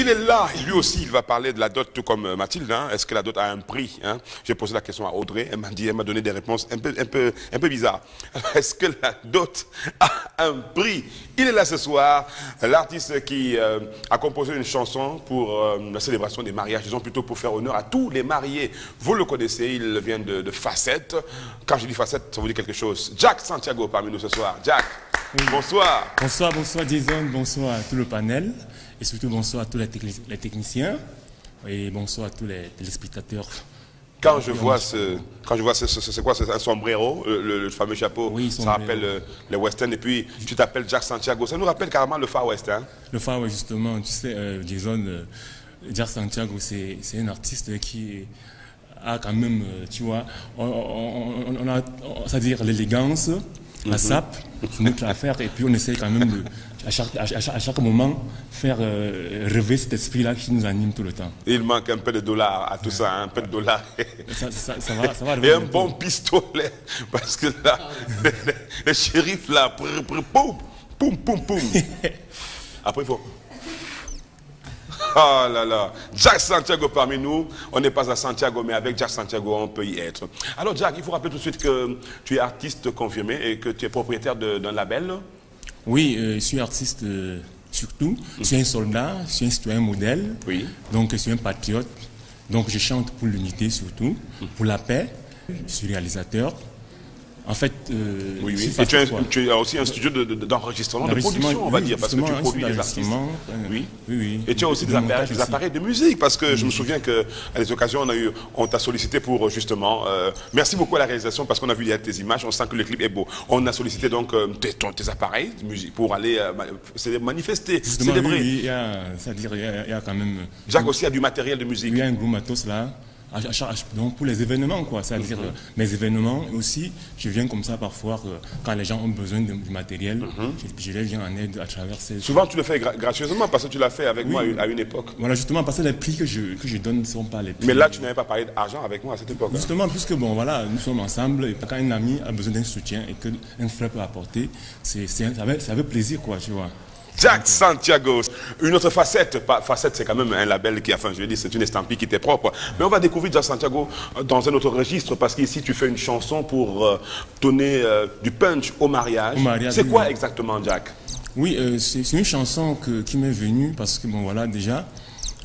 Il est là, lui aussi, il va parler de la dot, tout comme Mathilde. Hein. Est-ce que la dot a un prix, hein? J'ai posé la question à Audrey, elle m'a donné des réponses un peu bizarres. Est-ce que la dot a un prix? Il est là ce soir, l'artiste qui a composé une chanson pour la célébration des mariages, disons plutôt pour faire honneur à tous les mariés. Vous le connaissez, il vient de Facette. Quand je dis Facette, ça vous dit quelque chose. Jack Santiago parmi nous ce soir. Jack, oui. Bonsoir. Bonsoir Jason, bonsoir à tout le panel. Et surtout, bonsoir à tous les techniciens et bonsoir à tous les téléspectateurs. Quand je vois c'est quoi, c'est un sombrero, le fameux chapeau, oui, ça rappelle les westerns, et puis tu t'appelles Jack Santiago, ça nous rappelle carrément le Far West, hein? Le Far West, justement, tu sais, Jason, Jack Santiago, c'est un artiste qui a quand même, tu vois, on a, c'est-à-dire l'élégance, la sape, c'est notre affaire, et puis on essaie quand même de, à chaque moment, faire rêver cet esprit-là qui nous anime tout le temps. Il manque un peu de dollars à tout ça, hein, un peu de dollars. Ça va et un bon pistolet, parce que là, les shérifs là, poum, poum, poum, poum. Après il faut... Oh là là, Jack Santiago parmi nous, on n'est pas à Santiago, mais avec Jack Santiago, on peut y être. Alors Jack, il faut rappeler tout de suite que tu es artiste confirmé et que tu es propriétaire d'un label. Oui, je suis artiste surtout, je suis un soldat, je suis un citoyen modèle, oui. Donc je suis un patriote, donc je chante pour l'unité surtout, pour la paix, je suis réalisateur. En fait, oui, oui. Et tu as aussi un studio d'enregistrement, de production, on va dire, parce que tu produis des artistes. Oui. Oui. Et tu as aussi des appareils de musique, parce que je me souviens qu'à des occasions, on t'a sollicité pour justement... merci beaucoup à la réalisation, parce qu'on a vu tes images, on sent que le clip est beau. On a sollicité donc tes appareils de musique pour aller manifester, célébrer. Oui, c'est-à-dire il y a quand même... Jacques aussi a du matériel de musique. Il y a un gros matos là. Donc pour les événements, quoi, c'est-à-dire mes événements aussi, je viens comme ça parfois quand les gens ont besoin du matériel, je les viens en aide à travers ces... Souvent tu le fais gracieusement parce que tu l'as fait avec moi à une époque. Voilà, justement parce que les prix que je donne ne sont pas les prix... Mais là tu n'avais pas parlé d'argent avec moi à cette époque. Justement, puisque bon voilà, nous sommes ensemble et quand un ami a besoin d'un soutien et qu'un frère peut apporter, ça fait plaisir, quoi, tu vois. Jack Santiago, une autre facette. Facette, c'est quand même un label qui, enfin, je veux dire, c'est une estampille qui t'est propre. Mais on va découvrir Jack Santiago dans un autre registre, parce qu'ici, tu fais une chanson pour donner du punch au mariage. C'est quoi exactement, Jack? Oui, c'est une chanson qui m'est venue parce que, bon, voilà, déjà,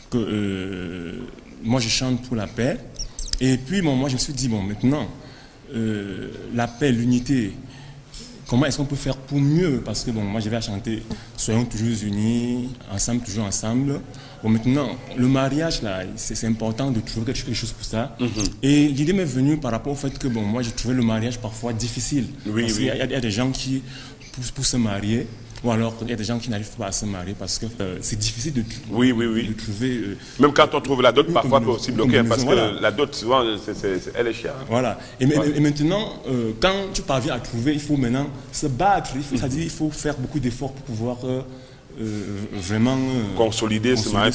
que moi, je chante pour la paix. Et puis, bon, moi, je me suis dit, bon, maintenant, la paix, l'unité... Comment est-ce qu'on peut faire pour mieux? Parce que bon, moi je vais chanter soyons toujours unis, ensemble, toujours ensemble. Bon, maintenant, le mariage, là, c'est important de trouver quelque chose pour ça. Et l'idée m'est venue par rapport au fait que bon, moi j'ai trouvé le mariage parfois difficile. Oui, parce qu'il y a des gens qui, pour se marier, ou alors il y a des gens qui n'arrivent pas à se marier parce que c'est difficile de trouver... Même quand on trouve la dot, parfois peut aussi bloquer, parce que la dot, souvent, elle est chère. Voilà. Et maintenant, quand tu parviens à trouver, il faut maintenant se battre. C'est-à-dire il faut faire beaucoup d'efforts pour pouvoir vraiment... consolider ce mariage,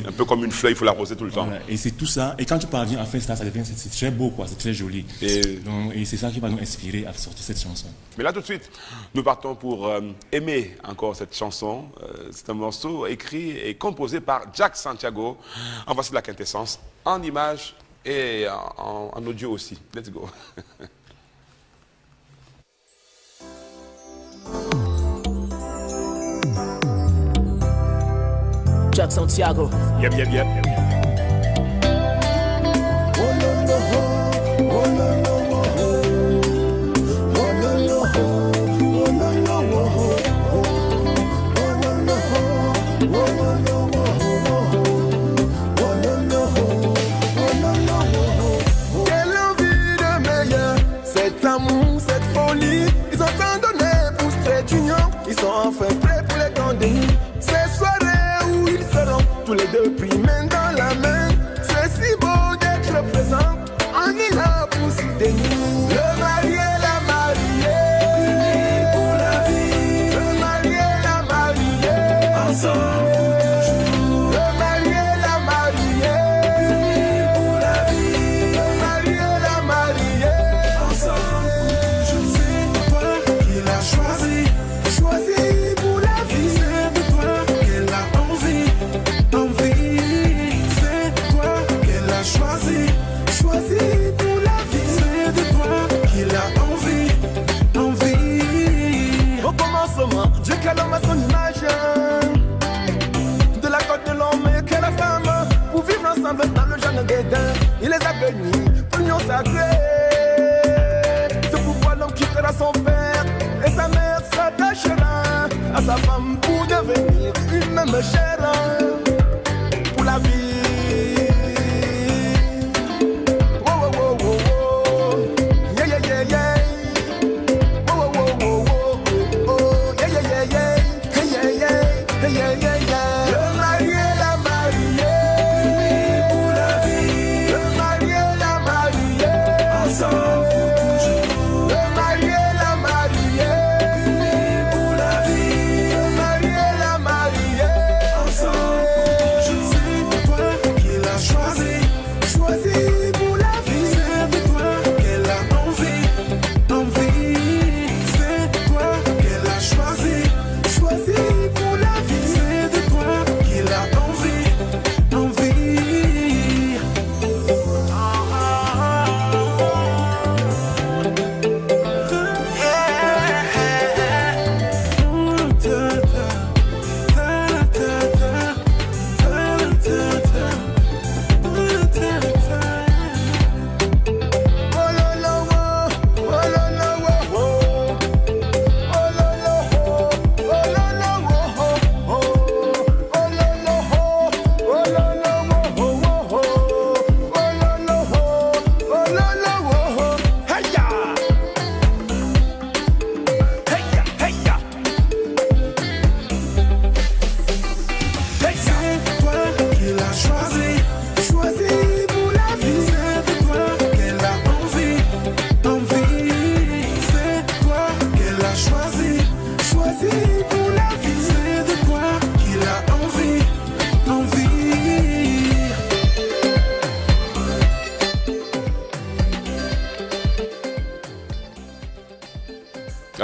un peu comme une fleur, il faut l'arroser tout le temps. Voilà. Et c'est tout ça. Et quand tu parviens à faire ça, c'est très beau, quoi. C'est très joli. Et c'est ça qui va nous inspirer à sortir cette chanson. Mais là, tout de suite, nous partons pour aimer encore cette chanson. C'est un morceau écrit et composé par Jack Santiago. En voici la quintessence, en images et en audio aussi. Let's go. Jack Santiago. Yep. Quelle envie de meilleur, cet amour, cette folie. Ils ont tant donné pour ce trait d'union. Ils sont enfin prêts pour les grandes nuits. Ces soirées où ils seront tous les deux pris main dans la main. C'est si beau d'être présent. On est là pour se dénouer. Le marié, la mariée, unis pour la vie. Le marié, la mariée, ensemble. Choisi pour la vie, c'est de toi qu'elle a envie. avec dans le jeune guédin. Il les a bénis, union sacrée. C'est pourquoi l'homme quittera son père et sa mère s'attachera à sa femme pour devenir une même chair pour la vie.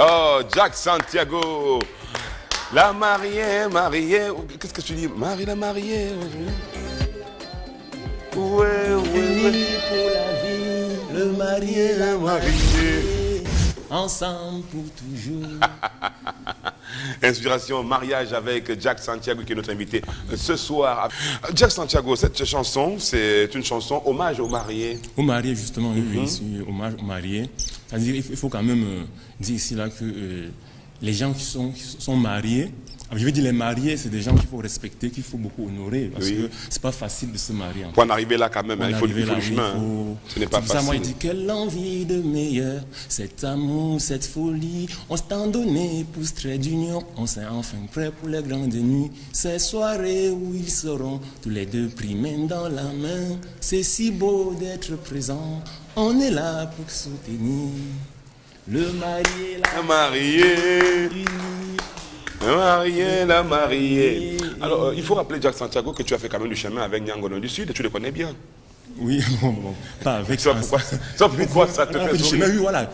Oh, Jack Santiago, la mariée, mariée. Qu'est-ce que tu dis? Marie la mariée. Ouais, Unis pour la vie, le marié, la mariée, ensemble pour toujours. Inspiration mariage avec Jack Santiago qui est notre invité ce soir. Jack Santiago, cette chanson, c'est une chanson hommage aux mariés. Aux mariés, justement, oui, c'est hommage aux mariés. C'est-à-dire, il faut quand même dire ici là que les gens qui sont mariés, je veux dire les mariés, c'est des gens qu'il faut respecter, qu'il faut beaucoup honorer, parce que c'est pas facile de se marier. Pour en arriver là quand même, il faut le chemin. Ce n'est pas facile. Ça, moi, il dit quelle envie de meilleur, cet amour, cette folie, on s'est donné pour ce trait d'union, on s'est enfin prêt pour les grandes nuits, ces soirées où ils seront tous les deux pris main dans la main, c'est si beau d'être présent, on est là pour soutenir le marié, la mariée. unie. La mariée, la mariée. Alors, il faut rappeler, Jack Santiago, que tu as fait quand même du chemin avec Niangono du Sud et tu le connais bien. Oui, bon, pas avec ça. Pourquoi ça te fait du chemin, oui, voilà.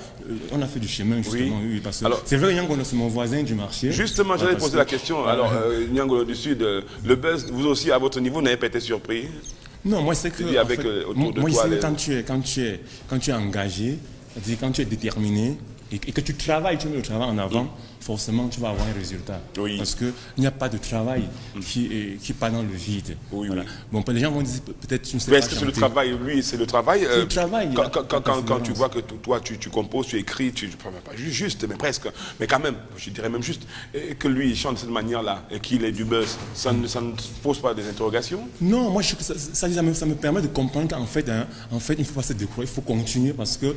On a fait du chemin, justement, oui, parce que c'est vrai que Niangono, c'est mon voisin du marché. Justement, j'allais poser la question. Alors, Niangono du Sud, le buzz, vous aussi, à votre niveau, n'avez pas été surpris? Non, moi, c'est que. Avec, autour de moi, toi, quand tu es engagé, c'est-à-dire quand tu es déterminé et que tu travailles, tu mets le travail en avant, forcément tu vas avoir un résultat. Oui. Parce qu'il n'y a pas de travail qui part dans le vide. Oui, voilà. oui. Bon, les gens vont dire peut-être tu ne sais mais pas. est-ce que c'est le travail, lui, c'est le travail C'est le travail. Quand tu vois que toi, tu composes, tu écris, pas juste, mais presque, mais quand même, je dirais même juste, et que lui, il chante de cette manière-là, et qu'il ait du buzz, ça ne pose pas des interrogations? Non, moi, ça me permet de comprendre qu'en fait, il ne faut pas se décourager, il faut continuer, parce que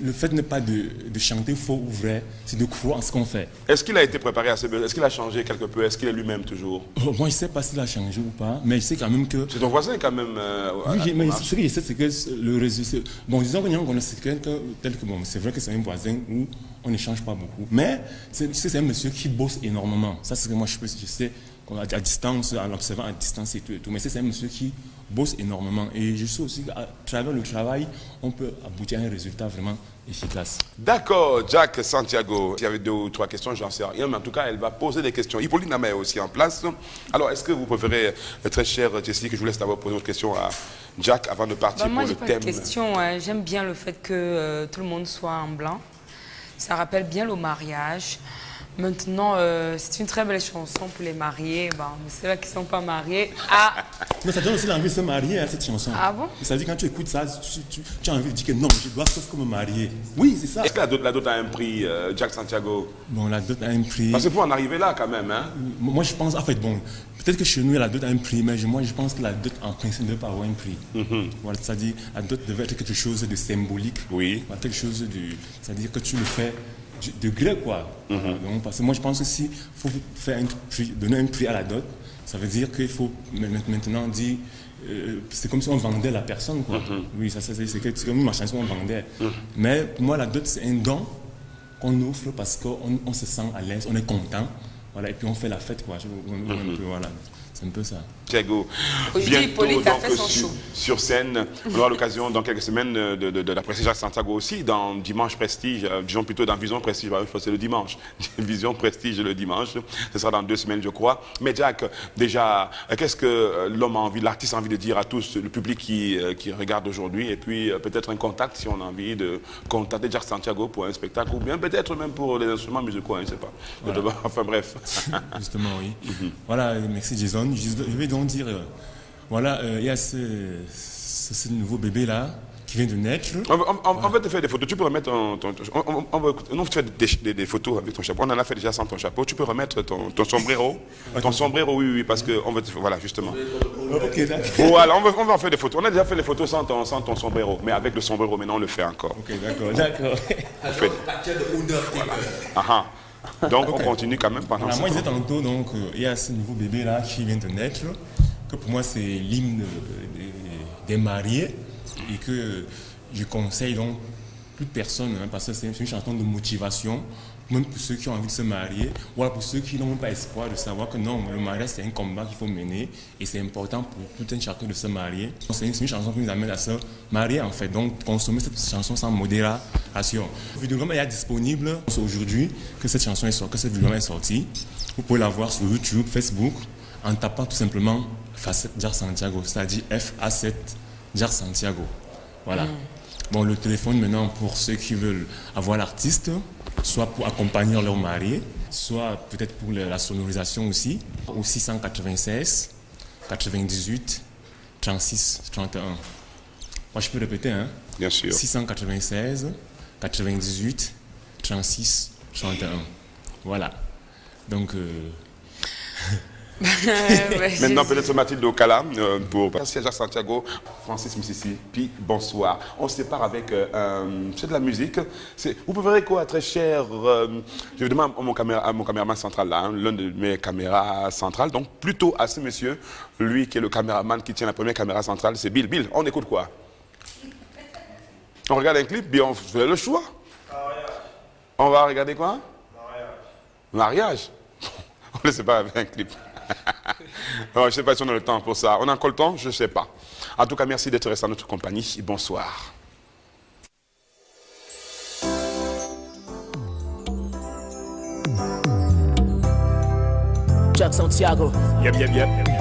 le fait n'est pas de chanter faux ou vrai, c'est de croire en ce qu'on fait. Est-ce qu'il a été préparé à ce buzz? Est-ce qu'il a changé quelque peu? Est-ce qu'il est lui-même toujours? Moi, je ne sais pas s'il a changé ou pas, mais je sais quand même que... C'est ton voisin quand même. Oui, mais ce que je sais, c'est que le résultat... Bon, disons que c'est quelqu'un tel que... Bon, c'est vrai que c'est un voisin où on n'échange pas beaucoup. Mais c'est un monsieur qui bosse énormément. Ça, c'est ce que moi, je sais à distance, en l'observant à distance et tout. Mais c'est un monsieur qui bosse énormément. Et je sais aussi qu'à travers le travail, on peut aboutir à un résultat vraiment efficace. D'accord, Jack Santiago. Il y avait 2 ou 3 questions, j'en sais rien, mais en tout cas, elle va poser des questions. Hippolyte Nama est aussi en place. Alors, est-ce que vous préférez, très chère Jessie, que je vous laisse d'abord poser une question à Jack avant de partir pour le thème? Moi, j'ai pas de question. J'aime bien le fait que tout le monde soit en blanc. Ça rappelle bien le mariage. Maintenant, c'est une très belle chanson pour les mariés. Bon, mais c'est vrai qu'ils ne sont pas mariés. Ah. Mais ça donne aussi l'envie de se marier, hein, cette chanson. Ah bon? Ça veut dire quand tu écoutes ça, tu as envie de dire que non, je dois sauf que me marier. Oui, c'est ça. Est-ce que la dot a un prix, Jack Santiago? Bon, la dot a un prix. Parce que pour en arriver là, quand même, hein? Moi, je pense, en fait, bon, peut-être que chez nous, la dot a un prix, mais moi, je pense que la dot, en principe, ne devait pas avoir un prix. Voilà, c'est-à-dire, la dot devait être quelque chose de symbolique. Oui. Quelque chose de. C'est-à-dire que tu le fais de gré, quoi. Donc, parce que moi, je pense que s'il faut faire un prix, donner un prix à la dot, ça veut dire qu'il faut maintenant dire. C'est comme si on vendait la personne, quoi. Oui, c'est comme une marchandise qu'on vendait. Mais pour moi, la dot, c'est un don qu'on offre parce qu'on se sent à l'aise, on est content. Voilà, et puis on fait la fête, quoi. Voilà, c'est un peu ça. Thiago, bientôt donc, sur scène, on aura l'occasion dans quelques semaines d'apprécier Jacques Santiago aussi dans Dimanche Prestige, disons plutôt dans Vision Prestige, c'est le dimanche. Vision Prestige le dimanche, ce sera dans 2 semaines je crois. Mais Jack, déjà, qu'est-ce que l'homme a envie, l'artiste a envie de dire à tous, le public qui regarde aujourd'hui, et puis peut-être un contact si on a envie de contacter Jacques Santiago pour un spectacle, ou bien peut-être même pour les instruments musicaux, je ne sais pas. Voilà. Enfin bref. Justement, oui. Voilà, merci Jason. Je vais donc dire, voilà, il y a ce nouveau bébé-là qui vient de naître. On va te faire des photos. Tu peux remettre on fait des photos avec ton chapeau. On en a fait déjà sans ton chapeau. Tu peux remettre ton sombrero. Ton sombrero, oui, parce que on va te, voilà, justement. Ok, d'accord. Voilà, on va en faire des photos. On a déjà fait des photos sans ton sombrero, mais avec le sombrero, maintenant on le fait encore. Ok, d'accord. Voilà. Donc on continue quand même pendant ce temps. Moi je disais tantôt, donc il y a ce nouveau bébé là qui vient de naître, que pour moi c'est l'hymne des mariés, et que je conseille donc toute personne, hein, parce que c'est une chanson de motivation, même pour ceux qui ont envie de se marier, ou alors pour ceux qui n'ont pas espoir de savoir que non, le mariage c'est un combat qu'il faut mener, et c'est important pour tout un chacun de se marier. C'est une chanson qui nous amène à se marier en fait, donc consommer cette chanson sans modération. Évidemment, il est disponible aujourd'hui que cette chanson est sortie, que cette vidéo est sortie. Vous pouvez la voir sur YouTube, Facebook, en tapant tout simplement Facette Jack Santiago, c'est-à-dire F-A-7 Jack Santiago. Voilà. Bon, le téléphone maintenant pour ceux qui veulent avoir l'artiste, soit pour accompagner leur marié, soit peut-être pour la sonorisation aussi, au 696 98 36 31. Moi, je peux répéter, hein? Bien sûr. 696 98 36 31. Voilà. Donc... Maintenant, peut-être Mathilde Okala pour passer à Jacques Santiago, Francis Mississippi, bonsoir. On se sépare avec c'est de la musique. Vous pouvez verrez quoi, très cher. Je demande à mon caméraman central là, hein, l'un de mes caméras centrales. Donc plutôt à ce monsieur, lui qui est le caméraman qui tient la première caméra centrale, c'est Bill. Bill, on écoute quoi? On regarde un clip, bien on fait le choix. On va regarder quoi? Mariage. On ne sait pas avec un clip. Non, je ne sais pas si on a le temps pour ça. On a encore le temps? Je ne sais pas. En tout cas, merci d'être resté en notre compagnie. Bonsoir. Jack Santiago. Yep.